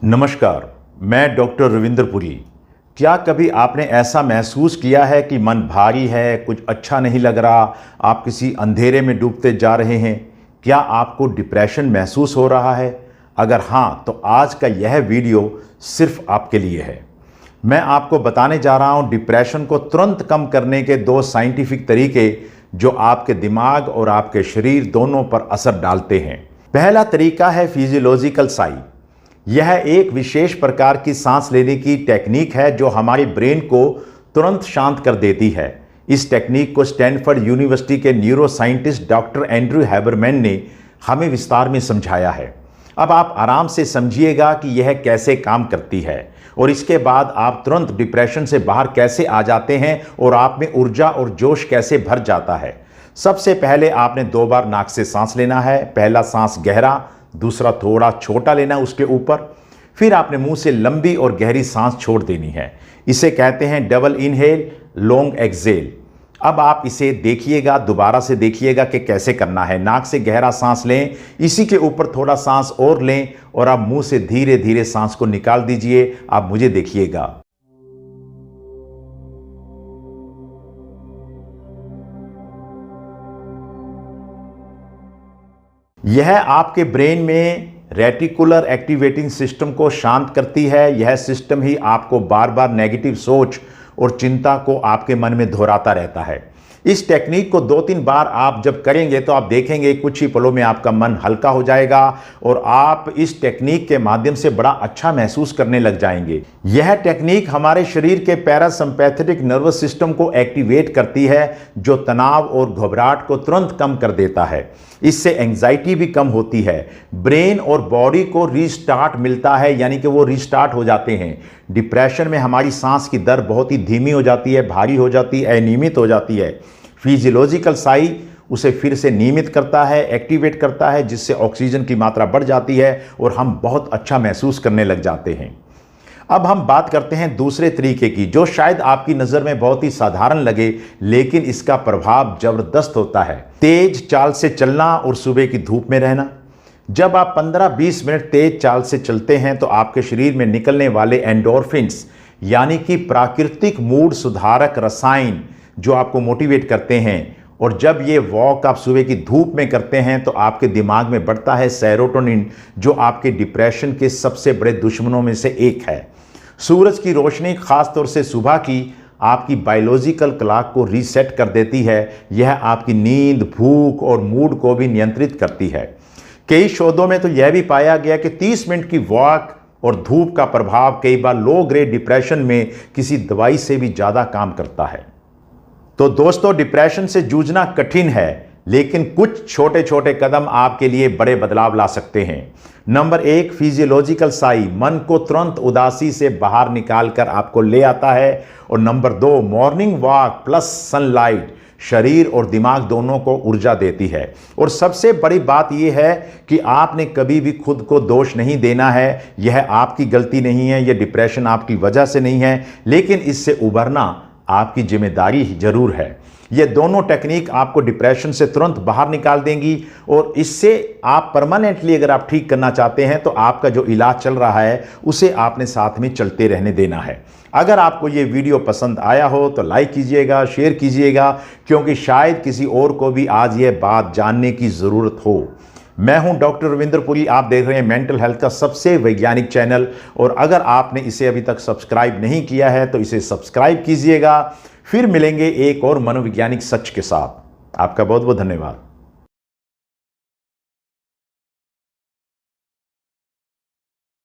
नमस्कार, मैं डॉक्टर रविंद्र पुरी। क्या कभी आपने ऐसा महसूस किया है कि मन भारी है, कुछ अच्छा नहीं लग रहा, आप किसी अंधेरे में डूबते जा रहे हैं? क्या आपको डिप्रेशन महसूस हो रहा है? अगर हाँ, तो आज का यह वीडियो सिर्फ आपके लिए है। मैं आपको बताने जा रहा हूँ डिप्रेशन को तुरंत कम करने के 2 साइंटिफिक तरीके जो आपके दिमाग और आपके शरीर दोनों पर असर डालते हैं। पहला तरीका है फिजियोलॉजिकल साई। यह एक विशेष प्रकार की सांस लेने की टेक्निक है जो हमारे ब्रेन को तुरंत शांत कर देती है। इस टेक्निक को स्टैनफोर्ड यूनिवर्सिटी के न्यूरो साइंटिस्ट डॉक्टर एंड्रयू हैबरमैन ने हमें विस्तार में समझाया है। अब आप आराम से समझिएगा कि यह कैसे काम करती है और इसके बाद आप तुरंत डिप्रेशन से बाहर कैसे आ जाते हैं और आप में ऊर्जा और जोश कैसे भर जाता है। सबसे पहले आपने 2 बार नाक से सांस लेना है। पहला सांस गहरा, दूसरा थोड़ा छोटा लेना उसके ऊपर। फिर आपने मुंह से लंबी और गहरी सांस छोड़ देनी है। इसे कहते हैं डबल इनहेल लॉन्ग एक्सहेल। अब आप इसे देखिएगा, दोबारा से देखिएगा कि कैसे करना है। नाक से गहरा सांस लें, इसी के ऊपर थोड़ा सांस और लें और आप मुंह से धीरे धीरे सांस को निकाल दीजिए। आप मुझे देखिएगा। यह आपके ब्रेन में रेटिकुलर एक्टिवेटिंग सिस्टम को शांत करती है। यह सिस्टम ही आपको बार बार नेगेटिव सोच और चिंता को आपके मन में दोहराता रहता है। इस टेक्निक को 2-3 बार आप जब करेंगे तो आप देखेंगे कुछ ही पलों में आपका मन हल्का हो जाएगा और आप इस टेक्निक के माध्यम से बड़ा अच्छा महसूस करने लग जाएंगे। यह टेक्निक हमारे शरीर के पैरासिम्पैथेटिक नर्वस सिस्टम को एक्टिवेट करती है जो तनाव और घबराहट को तुरंत कम कर देता है। इससे एंजाइटी भी कम होती है। ब्रेन और बॉडी को रीस्टार्ट मिलता है, यानी कि वो रीस्टार्ट हो जाते हैं। डिप्रेशन में हमारी सांस की दर बहुत ही धीमी हो जाती है, भारी हो जाती है, अनियमित हो जाती है। फिजियोलॉजिकल साई उसे फिर से नियमित करता है, एक्टिवेट करता है, जिससे ऑक्सीजन की मात्रा बढ़ जाती है और हम बहुत अच्छा महसूस करने लग जाते हैं। अब हम बात करते हैं दूसरे तरीके की, जो शायद आपकी नज़र में बहुत ही साधारण लगे, लेकिन इसका प्रभाव ज़बरदस्त होता है। तेज चाल से चलना और सुबह की धूप में रहना। जब आप 15-20 मिनट तेज चाल से चलते हैं तो आपके शरीर में निकलने वाले एंडोर्फिन्स यानी कि प्राकृतिक मूड सुधारक रसायन जो आपको मोटिवेट करते हैं, और जब ये वॉक आप सुबह की धूप में करते हैं तो आपके दिमाग में बढ़ता है सेरोटोनिन, जो आपके डिप्रेशन के सबसे बड़े दुश्मनों में से एक है। सूरज की रोशनी, खासतौर से सुबह की, आपकी बायोलॉजिकल क्लॉक को रीसेट कर देती है। यह आपकी नींद, भूख और मूड को भी नियंत्रित करती है। कई शोधों में तो यह भी पाया गया कि 30 मिनट की वॉक और धूप का प्रभाव कई बार लो ग्रेड डिप्रेशन में किसी दवाई से भी ज़्यादा काम करता है। तो दोस्तों, डिप्रेशन से जूझना कठिन है, लेकिन कुछ छोटे छोटे कदम आपके लिए बड़े बदलाव ला सकते हैं। नंबर 1, फिजियोलॉजिकल साई मन को तुरंत उदासी से बाहर निकालकर आपको ले आता है। और number 2, morning walk plus sunlight शरीर और दिमाग दोनों को ऊर्जा देती है। और सबसे बड़ी बात यह है कि आपने कभी भी खुद को दोष नहीं देना है। यह आपकी गलती नहीं है, यह डिप्रेशन आपकी वजह से नहीं है, लेकिन इससे उभरना आपकी जिम्मेदारी जरूर है। ये दोनों टेक्निक आपको डिप्रेशन से तुरंत बाहर निकाल देंगी और इससे आप परमानेंटली अगर आप ठीक करना चाहते हैं तो आपका जो इलाज चल रहा है उसे आपने साथ में चलते रहने देना है। अगर आपको ये वीडियो पसंद आया हो तो लाइक कीजिएगा, शेयर कीजिएगा, क्योंकि शायद किसी और को भी आज ये बात जानने की ज़रूरत हो। मैं हूं डॉक्टर रविंद्र पुरी, आप देख रहे हैं मेंटल हेल्थ का सबसे वैज्ञानिक चैनल, और अगर आपने इसे अभी तक सब्सक्राइब नहीं किया है तो इसे सब्सक्राइब कीजिएगा। फिर मिलेंगे एक और मनोवैज्ञानिक सच के साथ। आपका बहुत बहुत धन्यवाद।